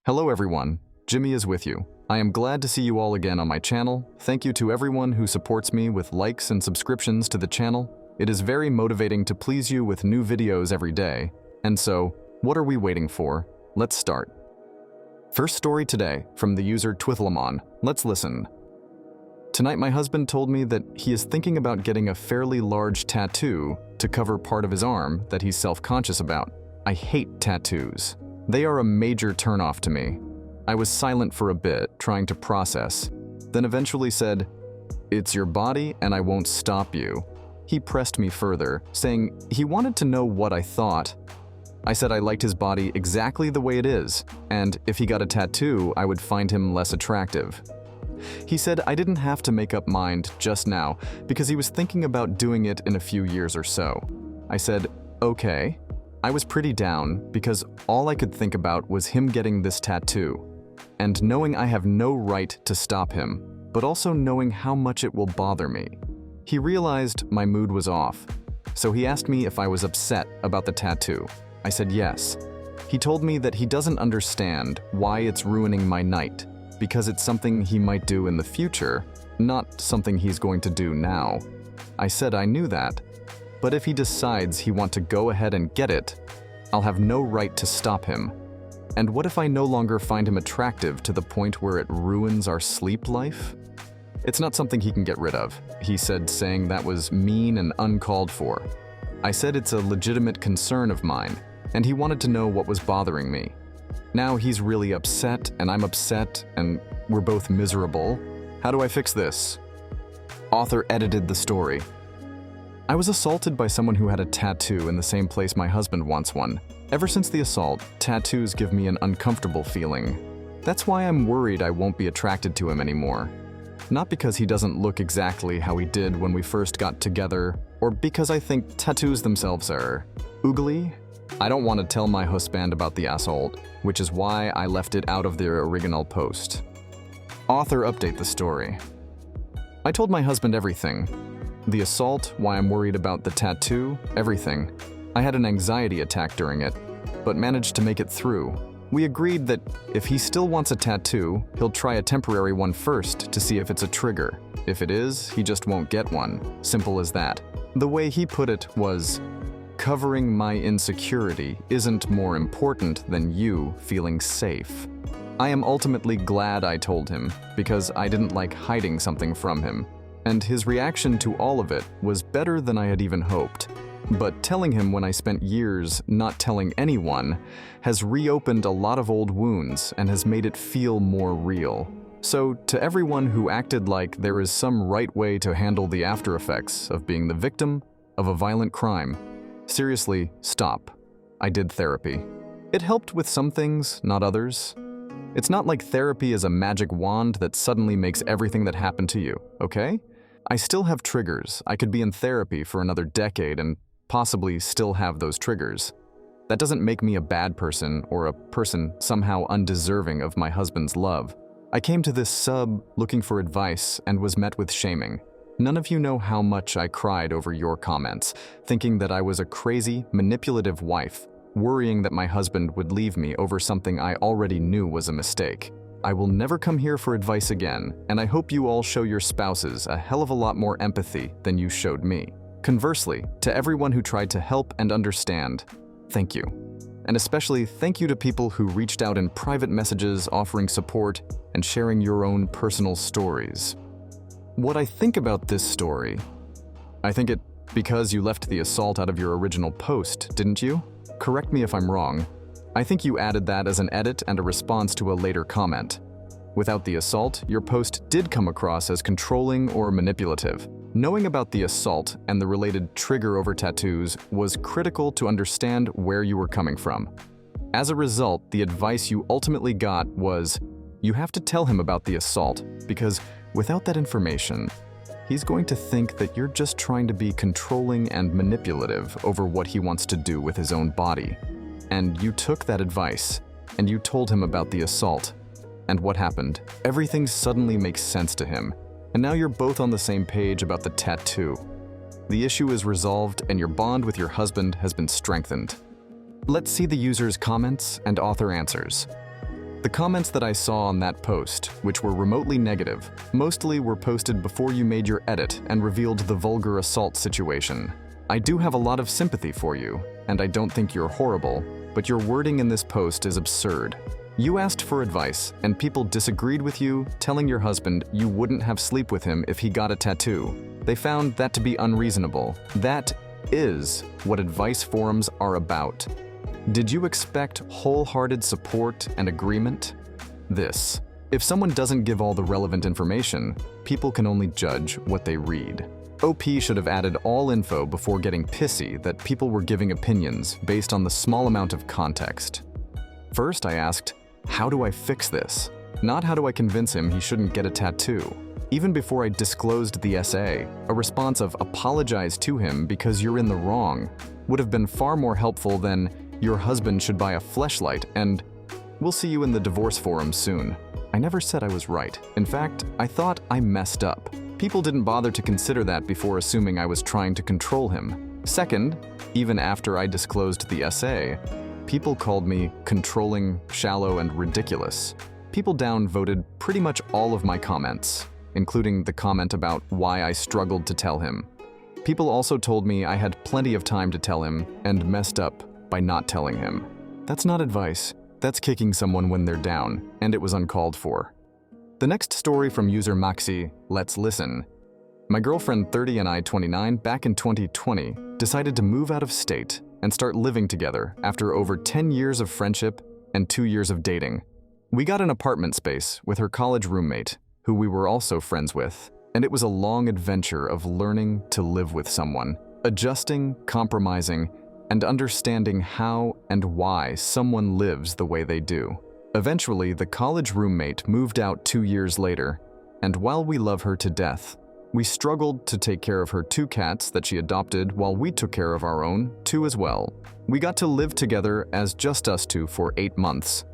Hello everyone, Jimmy is with you. I am glad to see you all again on my channel. Thank you to everyone who supports me with likes and subscriptions to the channel. It is very motivating to please you with new videos every day. And so, what are we waiting for? Let's start. First story today from the user Twithlamon. Let's listen. Tonight my husband told me that he is thinking about getting a fairly large tattoo to cover part of his arm that he's self-conscious about. I hate tattoos. They are a major turnoff to me. I was silent for a bit, trying to process, then eventually said, "It's your body and I won't stop you." He pressed me further, saying he wanted to know what I thought. I said I liked his body exactly the way it is, and if he got a tattoo, I would find him less attractive. He said I didn't have to make up mind just now because he was thinking about doing it in a few years or so. I said, okay. I was pretty down because all I could think about was him getting this tattoo, and knowing I have no right to stop him, but also knowing how much it will bother me. He realized my mood was off, so he asked me if I was upset about the tattoo. I said yes. He told me that he doesn't understand why it's ruining my night, because it's something he might do in the future, not something he's going to do now. I said I knew that, but if he decides he wants to go ahead and get it, I'll have no right to stop him. And what if I no longer find him attractive to the point where it ruins our sleep life? It's not something he can get rid of, he said, saying that was mean and uncalled for. I said it's a legitimate concern of mine, and he wanted to know what was bothering me. Now he's really upset, and I'm upset, and we're both miserable. How do I fix this? Author edited the story. I was assaulted by someone who had a tattoo in the same place my husband wants one. Ever since the assault, tattoos give me an uncomfortable feeling. That's why I'm worried I won't be attracted to him anymore. Not because he doesn't look exactly how he did when we first got together, or because I think tattoos themselves are oogly. I don't want to tell my husband about the assault, which is why I left it out of the original post. Author update the story. I told my husband everything. The assault, why I'm worried about the tattoo, everything. I had an anxiety attack during it, but managed to make it through. We agreed that if he still wants a tattoo, he'll try a temporary one first to see if it's a trigger. If it is, he just won't get one. Simple as that. The way he put it was, covering my insecurity isn't more important than you feeling safe. I am ultimately glad I told him, because I didn't like hiding something from him. And his reaction to all of it was better than I had even hoped. But telling him when I spent years not telling anyone has reopened a lot of old wounds and has made it feel more real. So to everyone who acted like there is some right way to handle the after effects of being the victim of a violent crime, seriously, stop. I did therapy. It helped with some things, not others. It's not like therapy is a magic wand that suddenly makes everything that happened to you, okay? I still have triggers. I could be in therapy for another decade and possibly still have those triggers. That doesn't make me a bad person or a person somehow undeserving of my husband's love. I came to this sub looking for advice and was met with shaming. None of you know how much I cried over your comments, thinking that I was a crazy, manipulative wife, worrying that my husband would leave me over something I already knew was a mistake. I will never come here for advice again, and I hope you all show your spouses a hell of a lot more empathy than you showed me. Conversely, to everyone who tried to help and understand, thank you. And especially thank you to people who reached out in private messages offering support and sharing your own personal stories. What I think about this story, I think it because you left the assault out of your original post, didn't you? Correct me if I'm wrong. I think you added that as an edit and a response to a later comment. Without the assault, your post did come across as controlling or manipulative. Knowing about the assault and the related trigger over tattoos was critical to understand where you were coming from. As a result, the advice you ultimately got was, you have to tell him about the assault, because without that information, he's going to think that you're just trying to be controlling and manipulative over what he wants to do with his own body. And you took that advice, and you told him about the assault. And what happened? Everything suddenly makes sense to him, and now you're both on the same page about the tattoo. The issue is resolved, and your bond with your husband has been strengthened. Let's see the user's comments and author answers. The comments that I saw on that post, which were remotely negative, mostly were posted before you made your edit and revealed the vulgar assault situation. I do have a lot of sympathy for you, and I don't think you're horrible, but your wording in this post is absurd. You asked for advice, and people disagreed with you, telling your husband you wouldn't have sleep with him if he got a tattoo. They found that to be unreasonable. That is what advice forums are about. Did you expect wholehearted support and agreement? If someone doesn't give all the relevant information, people can only judge what they read. OP should have added all info before getting pissy that people were giving opinions based on the small amount of context. First, I asked, how do I fix this? Not how do I convince him he shouldn't get a tattoo. Even before I disclosed the essay, a response of apologize to him because you're in the wrong would have been far more helpful than your husband should buy a fleshlight and we'll see you in the divorce forum soon. I never said I was right. In fact, I thought I messed up. People didn't bother to consider that before assuming I was trying to control him. Second, even after I disclosed the essay, people called me controlling, shallow, and ridiculous. People downvoted pretty much all of my comments, including the comment about why I struggled to tell him. People also told me I had plenty of time to tell him and messed up by not telling him. That's not advice. That's kicking someone when they're down, and it was uncalled for. The next story from user Maxi, let's listen. My girlfriend 30 and I 29 back in 2020 decided to move out of state and start living together after over 10 years of friendship and 2 years of dating. We got an apartment space with her college roommate, who we were also friends with, and it was a long adventure of learning to live with someone, adjusting, compromising, and understanding how and why someone lives the way they do. Eventually, the college roommate moved out 2 years later, and while we love her to death, we struggled to take care of her 2 cats that she adopted while we took care of our own 2 as well. We got to live together as just us 2 for 8 months,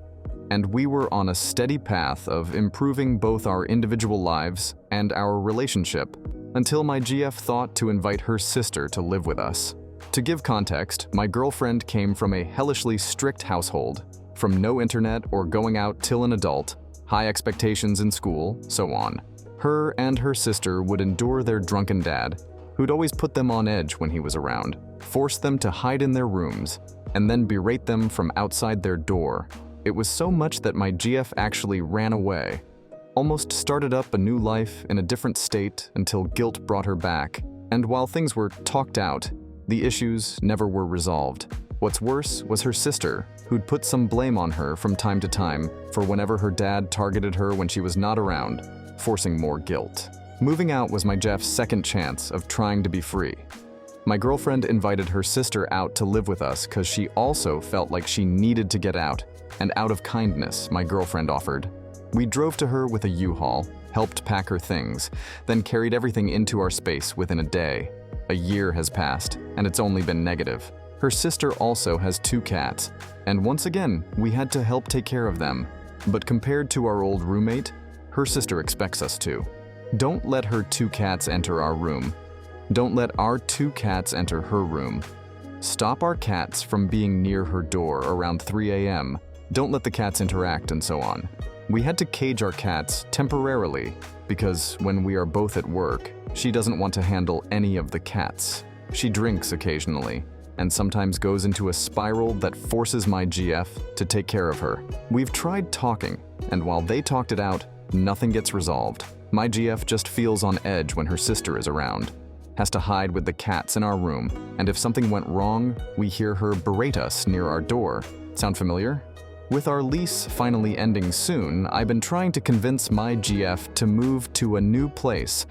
and we were on a steady path of improving both our individual lives and our relationship until my GF thought to invite her sister to live with us. To give context, my girlfriend came from a hellishly strict household, from no internet or going out till an adult, high expectations in school, so on. Her and her sister would endure their drunken dad, who'd always put them on edge when he was around, force them to hide in their rooms, and then berate them from outside their door. It was so much that my GF actually ran away, almost started up a new life in a different state until guilt brought her back, and while things were talked out, the issues never were resolved. What's worse was her sister, who'd put some blame on her from time to time for whenever her dad targeted her when she was not around, forcing more guilt. Moving out was my Jeff's second chance of trying to be free. My girlfriend invited her sister out to live with us because she also felt like she needed to get out, and out of kindness, my girlfriend offered. We drove to her with a U-Haul, helped pack her things, then carried everything into our space within a day. A year has passed, and it's only been negative. Her sister also has 2 cats, and once again, we had to help take care of them. But compared to our old roommate, her sister expects us to. Don't let her 2 cats enter our room. Don't let our 2 cats enter her room. Stop our cats from being near her door around 3 a.m. Don't let the cats interact and so on. We had to cage our cats temporarily because when we are both at work, she doesn't want to handle any of the cats. She drinks occasionally and sometimes goes into a spiral that forces my GF to take care of her. We've tried talking, and while they talked it out, nothing gets resolved. My GF just feels on edge when her sister is around, has to hide with the cats in our room, and if something went wrong, we hear her berate us near our door. Sound familiar? With our lease finally ending soon, I've been trying to convince my GF to move to a new place,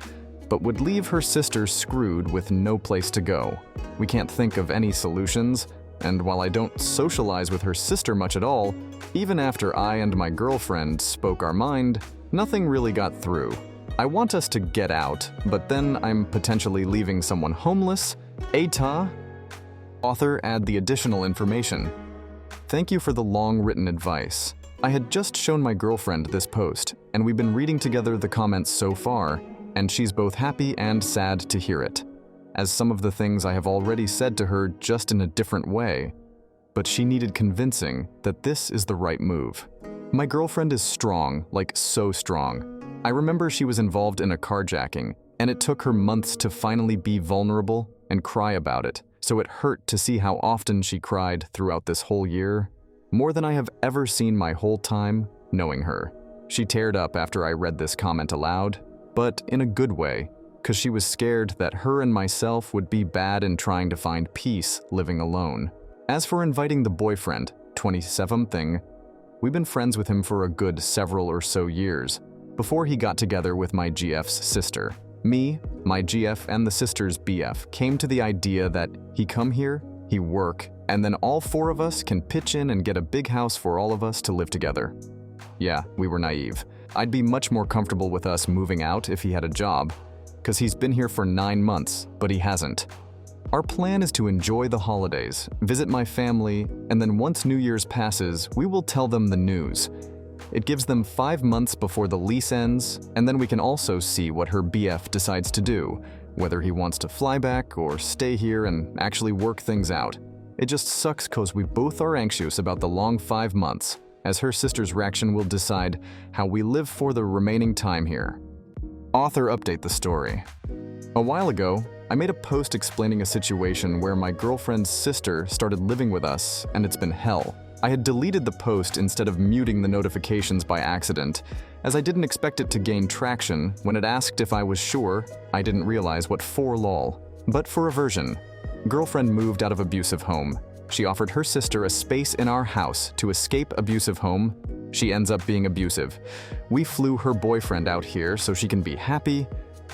but would leave her sister screwed with no place to go. We can't think of any solutions, and while I don't socialize with her sister much at all, even after I and my girlfriend spoke our mind, nothing really got through. I want us to get out, but then I'm potentially leaving someone homeless. Eta? Author add the additional information. Thank you for the long written advice. I had just shown my girlfriend this post, and we've been reading together the comments so far, and she's both happy and sad to hear it, as some of the things I have already said to her just in a different way, but she needed convincing that this is the right move. My girlfriend is strong, like so strong. I remember she was involved in a carjacking, and it took her months to finally be vulnerable and cry about it, so it hurt to see how often she cried throughout this whole year. More than I have ever seen my whole time knowing her. She teared up after I read this comment aloud, but in a good way, because she was scared that her and myself would be bad in trying to find peace living alone. As for inviting the boyfriend, 27-something, we've been friends with him for a good several or so years, before he got together with my GF's sister. Me, my GF, and the sister's BF came to the idea that he come here, he work, and then all four of us can pitch in and get a big house for all of us to live together. Yeah, we were naive. I'd be much more comfortable with us moving out if he had a job, because he's been here for 9 months, but he hasn't. Our plan is to enjoy the holidays, visit my family, and then once New Year's passes, we will tell them the news. It gives them 5 months before the lease ends, and then we can also see what her BF decides to do, whether he wants to fly back or stay here and actually work things out. It just sucks cause we both are anxious about the long 5 months, as her sister's reaction will decide how we live for the remaining time here. Author update the story. A while ago, I made a post explaining a situation where my girlfriend's sister started living with us and it's been hell. I had deleted the post instead of muting the notifications by accident, as I didn't expect it to gain traction. When it asked if I was sure, I didn't realize what for lol. But for a version. Girlfriend moved out of abusive home. She offered her sister a space in our house to escape abusive home. She ends up being abusive. We flew her boyfriend out here so she can be happy.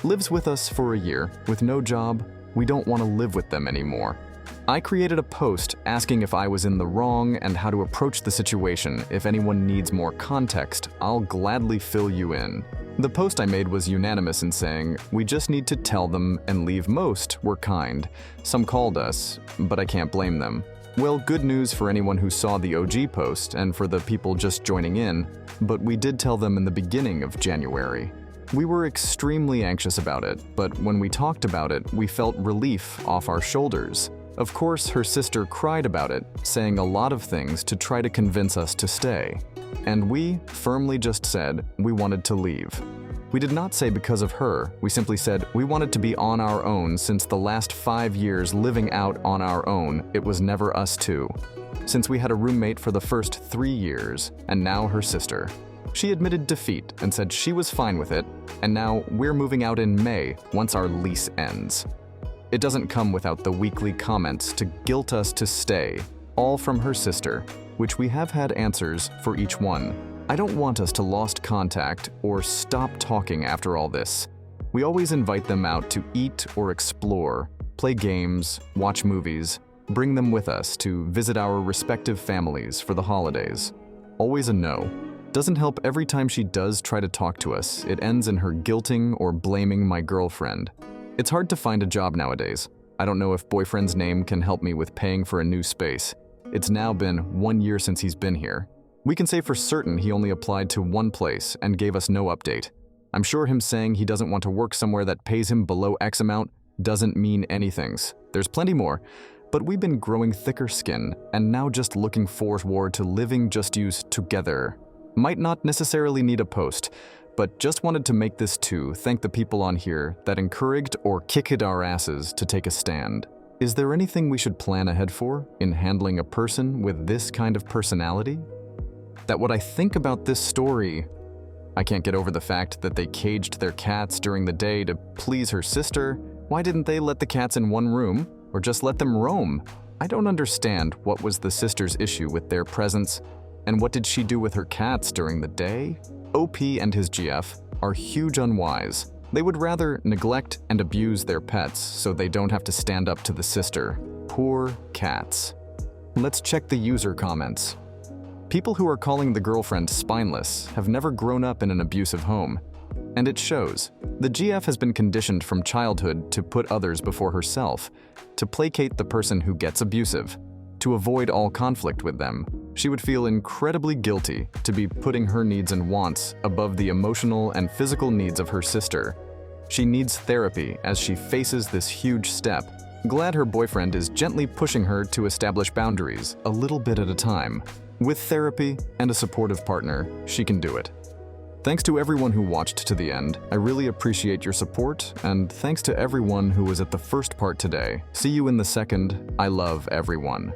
Lives with us for a year with no job. We don't want to live with them anymore. I created a post asking if I was in the wrong and how to approach the situation. If anyone needs more context, I'll gladly fill you in. The post I made was unanimous in saying, we just need to tell them and leave. Most were kind. Some called us, but I can't blame them. Well, good news for anyone who saw the OG post and for the people just joining in, but we did tell them in the beginning of January. We were extremely anxious about it, but when we talked about it, we felt relief off our shoulders. Of course, her sister cried about it, saying a lot of things to try to convince us to stay. And we firmly just said we wanted to leave. We did not say because of her, we simply said we wanted to be on our own since the last 5 years living out on our own, it was never us two. Since we had a roommate for the first 3 years, and now her sister. She admitted defeat and said she was fine with it, and now we're moving out in May once our lease ends. It doesn't come without the weekly comments to guilt us to stay, all from her sister, which we have had answers for each one. I don't want us to lost contact or stop talking after all this. We always invite them out to eat or explore, play games, watch movies, bring them with us to visit our respective families for the holidays. Always a no. Doesn't help every time she does try to talk to us, it ends in her guilting or blaming my girlfriend. It's hard to find a job nowadays. I don't know if boyfriend's name can help me with paying for a new space. It's now been 1 year since he's been here. We can say for certain he only applied to one place and gave us no update. I'm sure him saying he doesn't want to work somewhere that pays him below X amount doesn't mean anything. There's plenty more, but we've been growing thicker skin and now just looking forward to living just used together. Might not necessarily need a post, but just wanted to make this too, thank the people on here that encouraged or kicked our asses to take a stand. Is there anything we should plan ahead for in handling a person with this kind of personality? That what I think about this story, I can't get over the fact that they caged their cats during the day to please her sister. Why didn't they let the cats in one room or just let them roam? I don't understand what was the sister's issue with their presence, and what did she do with her cats during the day? OP and his GF are huge unwise. They would rather neglect and abuse their pets so they don't have to stand up to the sister. Poor cats. Let's check the user comments. People who are calling the girlfriend spineless have never grown up in an abusive home. And it shows. The GF has been conditioned from childhood to put others before herself, to placate the person who gets abusive, to avoid all conflict with them. She would feel incredibly guilty to be putting her needs and wants above the emotional and physical needs of her sister. She needs therapy as she faces this huge step. Glad her boyfriend is gently pushing her to establish boundaries, a little bit at a time. With therapy and a supportive partner, she can do it. Thanks to everyone who watched to the end. I really appreciate your support, and thanks to everyone who was at the first part today. See you in the second. I love everyone.